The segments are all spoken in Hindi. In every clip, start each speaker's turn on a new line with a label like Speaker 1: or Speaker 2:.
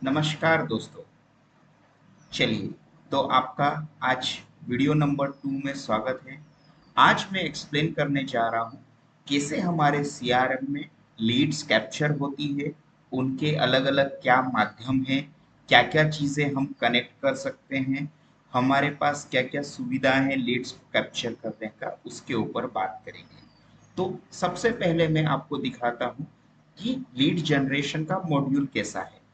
Speaker 1: नमस्कार दोस्तों। चलिए, तो आपका आज वीडियो नंबर 2 में स्वागत है। आज मैं एक्सप्लेन करने जा रहा हूँ कैसे हमारे सीआरएम में लीड्स कैप्चर होती है, उनके अलग-अलग क्या माध्यम हैं, क्या-क्या चीज़ें हम कनेक्ट कर सकते हैं, हमारे पास क्या-क्या सुविधा है लीड्स को कैप्चर करने का, उसके ऊपर बात करेंगे। तो सबसे पहले मैं आपको दिखाता हूँ कि लीड जनरेशन का मॉड्यूल कैसा है।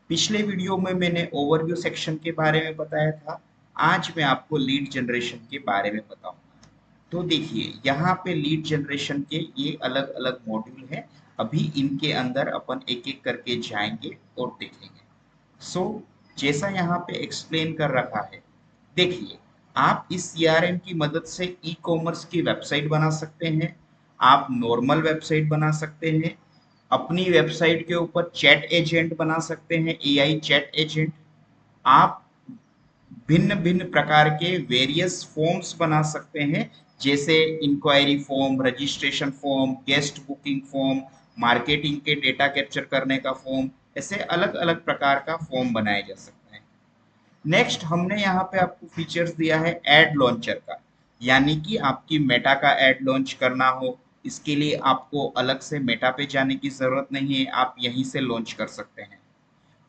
Speaker 1: पिछले वीडियो में मैंने ओवरव्यू सेक्शन के बारे में बताया था। आज मैं आपको लीड जनरेशन के बारे में बताऊंगा। तो देखिए, यहाँ पे लीड जनरेशन के ये अलग अलग मॉड्यूल हैं। अभी इनके अंदर अपन एक एक करके जाएंगे और देखेंगे। सो जैसा यहाँ पे एक्सप्लेन कर रखा है, देखिए, आप इस सीआरएम की मदद से ई कॉमर्स की वेबसाइट बना सकते हैं। आप नॉर्मल वेबसाइट बना सकते हैं। अपनी वेबसाइट के ऊपर चैट एजेंट बना सकते हैं, एआई चैट एजेंट। आप भिन्न भिन्न प्रकार के वेरियस फॉर्म्स बना सकते हैं, जैसे inquiry form, registration form, guest booking form, marketing के डेटा कैप्चर करने का फॉर्म। ऐसे अलग अलग प्रकार का फॉर्म बनाया जा सकता है। नेक्स्ट, हमने यहाँ पे आपको फीचर्स दिया है एड लॉन्चर का, यानी कि आपकी मेटा का एड लॉन्च करना हो, इसके लिए आपको अलग से मेटा पे जाने की जरूरत नहीं है, आप यहीं से लॉन्च कर सकते हैं।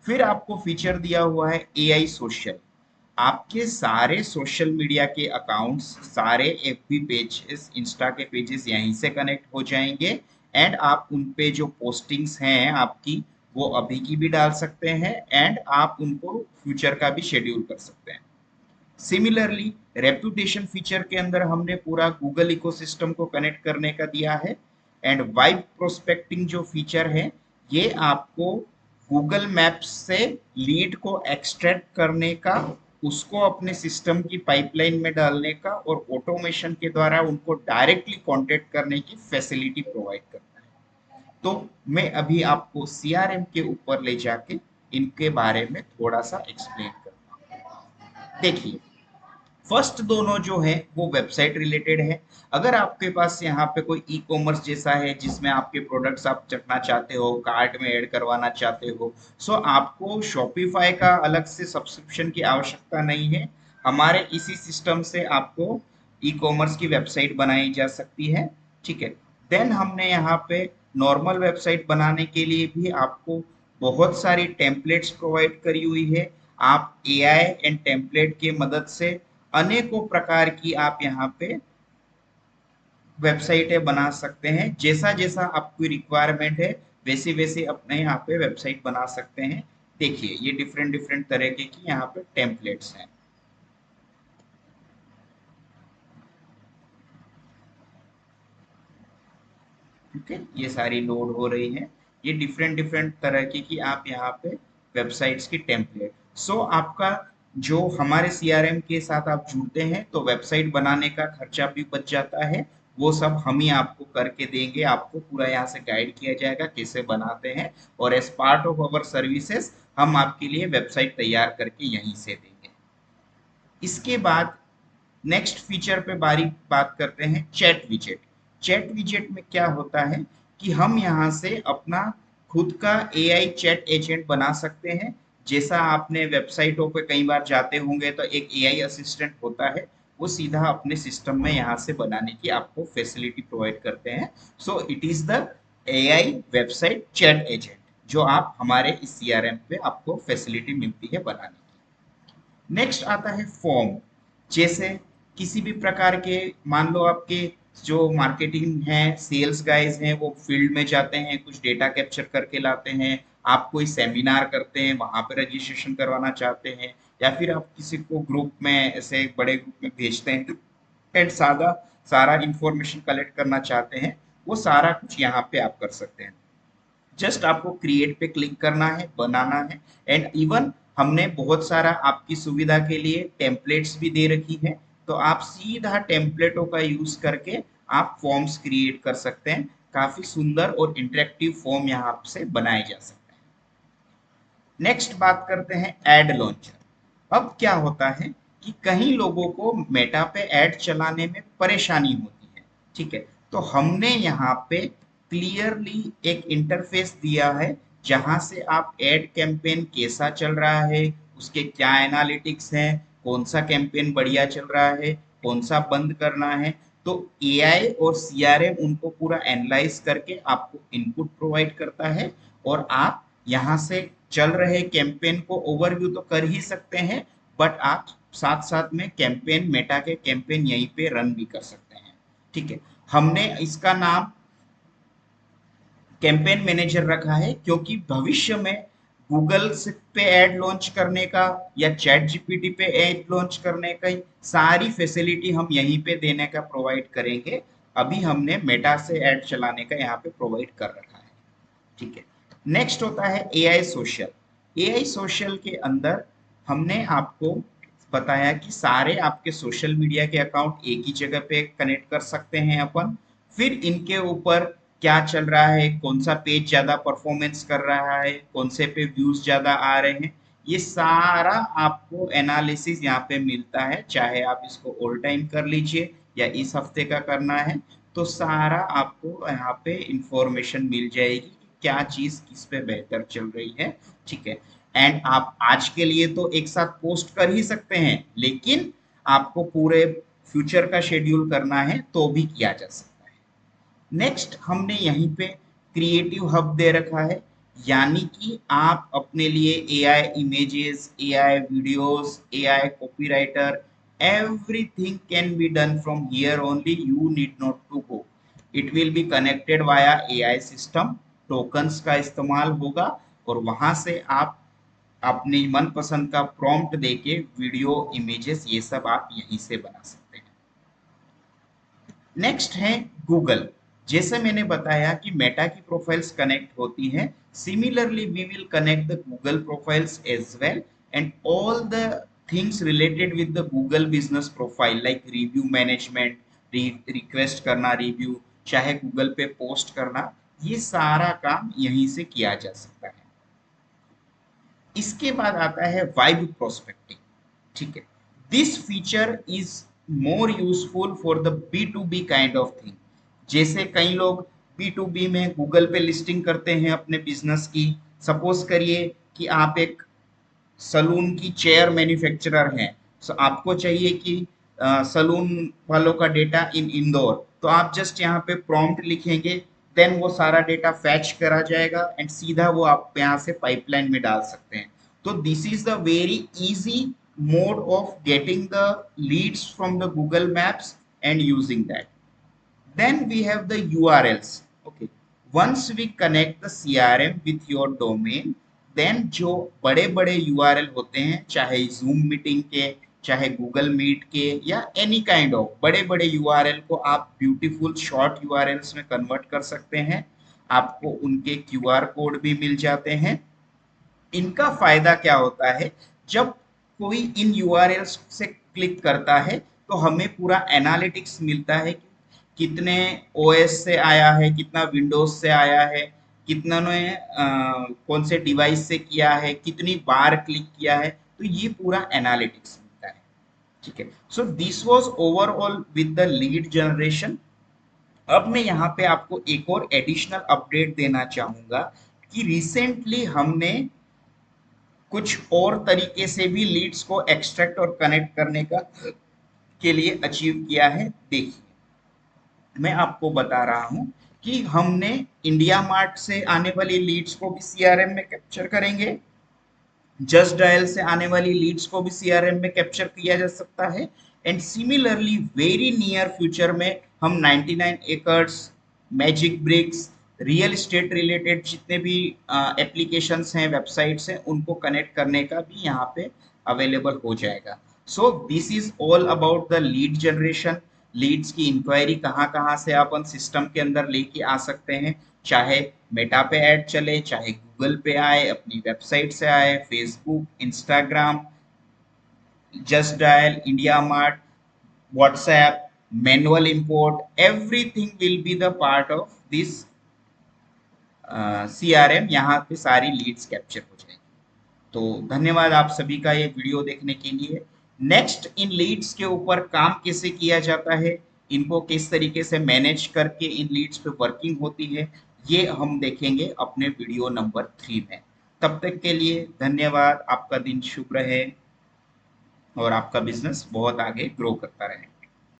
Speaker 1: फिर आपको फीचर दिया हुआ है एआई सोशल। आपके सारे सोशल मीडिया के अकाउंट्स, सारे एफबी पेजेस, इंस्टा के पेजेस यहीं से कनेक्ट हो जाएंगे। एंड आप उन पे जो पोस्टिंग्स हैं आपकी, वो अभी की भी डाल सकते हैं एंड आप उनको फ्यूचर का भी शेड्यूल कर सकते हैं। सिमिलरली, रेपुटेशन फीचर के अंदर हमने पूरा गूगल इकोसिस्टम को कनेक्ट करने का दिया है। एंड वाइब प्रोस्पेक्टिंग जो फीचर है, ये आपको गूगल मैप्स से लीड को एक्सट्रैक्ट करने का, उसको अपने सिस्टम की पाइपलाइन में डालने का और ऑटोमेशन के द्वारा उनको डायरेक्टली कांटेक्ट करने की फैसिलिटी प्रोवाइड करता है। तो मैं अभी आपको सीआरएम के ऊपर ले जाके इनके बारे में थोड़ा सा एक्सप्लेन करता हूँ। देखिए, फर्स्ट दोनों जो है वो वेबसाइट रिलेटेड है। अगर आपके पास यहाँ पे कोई ई कॉमर्स जैसा है जिसमें आपके प्रोडक्ट्स आप चढ़ना चाहते हो, कार्ट में ऐड करवाना चाहते हो, सो आपको शॉपिफाई का अलग से सब्सक्रिप्शन की आवश्यकता नहीं है। हमारे इसी सिस्टम से आपको ई कॉमर्स की वेबसाइट बनाई जा सकती है। ठीक है। देन हमने यहाँ पे नॉर्मल वेबसाइट बनाने के लिए भी आपको बहुत सारी टेम्पलेट्स प्रोवाइड करी हुई है। आप एआई एंड टेम्पलेट की मदद से अनेकों प्रकार की आप यहाँ पे वेबसाइटें बना सकते हैं। जैसा जैसा आपकी रिक्वायरमेंट है, वैसे वैसे अपने यहाँ पे वेबसाइट बना सकते हैं। देखिए, ये डिफरेंट डिफरेंट तरह की यहाँ पे टेम्पलेट्स हैं। ठीक है, ये सारी लोड हो रही है। ये डिफरेंट डिफरेंट तरह की आप यहाँ पे वेबसाइट्स की टेम्पलेट। सो आपका जो हमारे सीआरएम के साथ आप जुड़ते हैं, तो वेबसाइट बनाने का खर्चा भी बच जाता है। वो सब हम ही आपको करके देंगे, आपको पूरा यहाँ से गाइड किया जाएगा कैसे बनाते हैं। और as part of our services हम आपके लिए वेबसाइट तैयार करके यहीं से देंगे। इसके बाद नेक्स्ट फीचर पे बारी बात करते हैं, चैट विजेट। चैट विजेट में क्या होता है कि हम यहाँ से अपना खुद का एआई चैट एजेंट बना सकते हैं। जैसा आपने वेबसाइटों पे कई बार जाते होंगे तो एक एआई असिस्टेंट होता है, वो सीधा अपने सिस्टम में यहाँ से बनाने की आपको फैसिलिटी प्रोवाइड करते हैं। So it is the AI website chat agent, जो आप हमारे इस सीआरएम पे आपको फैसिलिटी मिलती है बनाने की। नेक्स्ट आता है फॉर्म। जैसे किसी भी प्रकार के, मान लो आपके जो मार्केटिंग है, सेल्स गाइज हैं, वो फील्ड में जाते हैं, कुछ डेटा कैप्चर करके लाते हैं। आप कोई सेमिनार करते हैं, वहां पे रजिस्ट्रेशन करवाना चाहते हैं, या फिर आप किसी को ग्रुप में, ऐसे एक बड़े ग्रुप में भेजते हैं एंड सादा सारा इंफॉर्मेशन कलेक्ट करना चाहते हैं, वो सारा कुछ यहाँ पे आप कर सकते हैं। जस्ट आपको क्रिएट पे क्लिक करना है, बनाना है। एंड इवन हमने बहुत सारा आपकी सुविधा के लिए टेम्पलेट्स भी दे रखी है। तो आप सीधा टेम्पलेटों का यूज करके आप फॉर्म्स क्रिएट कर सकते हैं। काफी सुंदर और इंटरेक्टिव फॉर्म यहाँ से बनाए जा सकते हैं। नेक्स्ट बात करते हैं एड लॉन्चर। अब क्या होता है कि कई लोगों को मेटा पे ऐड चलाने में परेशानी होती है। ठीक है, तो हमने यहाँ पे क्लियरली एक इंटरफेस दिया है, जहां से आप एड कैंपेन कैसा चल रहा है, उसके क्या एनालिटिक्स हैं, कौन सा कैंपेन बढ़िया चल रहा है, कौन सा बंद करना है। तो एआई और सीआरएम उनको पूरा एनालाइज करके आपको इनपुट प्रोवाइड करता है, और आप यहाँ से चल रहे कैंपेन को ओवरव्यू तो कर ही सकते हैं, बट आप साथ साथ में कैंपेन, मेटा के कैंपेन यहीं पे रन भी कर सकते हैं। ठीक है, हमने इसका नाम कैंपेन मैनेजर रखा है क्योंकि भविष्य में गूगल पे ऐड लॉन्च करने का या चैट जीपीटी पे ऐड लॉन्च करने का सारी फैसिलिटी हम यहीं पे देने का प्रोवाइड करेंगे। अभी हमने मेटा से ऐड चलाने का यहाँ पे प्रोवाइड कर रखा है। ठीक है, नेक्स्ट होता है एआई सोशल। एआई सोशल के अंदर हमने आपको बताया कि सारे आपके सोशल मीडिया के अकाउंट एक ही जगह पे कनेक्ट कर सकते हैं अपन। फिर इनके ऊपर क्या चल रहा है, कौन सा पेज ज्यादा परफॉर्मेंस कर रहा है, कौन से पे व्यूज ज्यादा आ रहे हैं, ये सारा आपको एनालिसिस यहाँ पे मिलता है। चाहे आप इसको ऑल टाइम कर लीजिए या इस हफ्ते का करना है, तो सारा आपको यहाँ पे इंफॉर्मेशन मिल जाएगी कि क्या चीज किस पे बेहतर चल रही है। ठीक है, एंड आप आज के लिए तो एक साथ पोस्ट कर ही सकते हैं, लेकिन आपको पूरे फ्यूचर का शेड्यूल करना है तो भी किया जा सकता है। नेक्स्ट हमने यहीं पे क्रिएटिव हब दे रखा है, यानी कि आप अपने लिए AI images, AI videos, AI copywriter, everything can be done from here only. You need not to go. It will be connected via AI system, tokens का इस्तेमाल होगा, और वहां से आप अपनी मनपसंद का प्रॉम्प्ट देके वीडियो, इमेजेस ये सब आप यहीं से बना सकते हैं। नेक्स्ट है गूगल। जैसे मैंने बताया कि मेटा की प्रोफाइल्स कनेक्ट होती हैं, similarly we will connect the Google profiles as well, and all the things related with the Google business profile like review management, request करना रिव्यू, चाहे गूगल पे पोस्ट करना, ये सारा काम यहीं से किया जा सकता है। इसके बाद आता है वाइब प्रोस्पेक्टिंग। ठीक है, this feature is more useful for the B to B kind of thing. जैसे कई लोग बी टू बी में गूगल पे लिस्टिंग करते हैं अपने बिजनेस की। सपोज करिए कि आप एक सलून की चेयर मैन्युफैक्चरर हैं, सो आपको चाहिए कि सलून वालों का डेटा इन इंदौर, तो आप जस्ट यहाँ पे प्रॉम्प्ट लिखेंगे, देन वो सारा डेटा फैच करा जाएगा एंड सीधा वो आप यहाँ से पाइपलाइन में डाल सकते हैं। तो this is the very easy mode of getting the leads from the Google Maps and using that. Then we have the URLs. Okay, once we connect the CRM with your domain, then जो बड़े बड़े URL होते हैं, चाहे Zoom मीटिंग के, चाहे Google Meet के, या any kind of बड़े बड़े URL को आप ब्यूटीफुल शॉर्ट URLs में कन्वर्ट कर सकते हैं। आपको उनके QR कोड भी मिल जाते हैं। इनका फायदा क्या होता है, जब कोई इन यूआरएल्स से क्लिक करता है तो हमें पूरा एनालिटिक्स मिलता है कि कितने ओएस से आया है, कितना विंडोज से आया है, कितना ने कौन से डिवाइस से किया है, कितनी बार क्लिक किया है, तो ये पूरा एनालिटिक्स मिलता है। ठीक है, so this was overall with the lead generation. अब मैं यहाँ पे आपको एक और एडिशनल अपडेट देना चाहूंगा कि रिसेंटली हमने कुछ और तरीके से भी लीड्स को एक्सट्रैक्ट और कनेक्ट करने का के लिए अचीव किया है। देखिए, मैं आपको बता रहा हूं कि हमने इंडिया मार्ट से आने वाली लीड्स को भी सीआरएम में कैप्चर करेंगे, जस्ट डायल से आने वाली लीड्स को भी सीआरएम में कैप्चर किया जा सकता है, and similarly very near future में हम 99 acres, magic bricks, real estate related जितने भी एप्लीकेशंस हैं, वेबसाइट्स हैं, उनको कनेक्ट करने का भी यहाँ पे अवेलेबल हो जाएगा। So this is all about the lead generation. Leads की इंक्वायरी कहाँ कहाँ से अपन सिस्टम के अंदर लेके आ सकते हैं, चाहे मेटा पे ऐड चले, चाहे गूगल पे आए, अपनी वेबसाइट से आए, Facebook, Instagram, just dial, India mart, WhatsApp, manual import, everything will be the part of this CRM. यहाँ पे सारी लीड्स कैप्चर हो जाएगी। तो धन्यवाद आप सभी का ये वीडियो देखने के लिए। नेक्स्ट, इन लीड्स के ऊपर काम कैसे किया जाता है, इनको किस तरीके से मैनेज करके इन लीड्स पे वर्किंग होती है, ये हम देखेंगे अपने वीडियो नंबर 3 में। तब तक के लिए धन्यवाद। आपका दिन शुभ रहे और आपका बिजनेस बहुत आगे ग्रो करता रहे।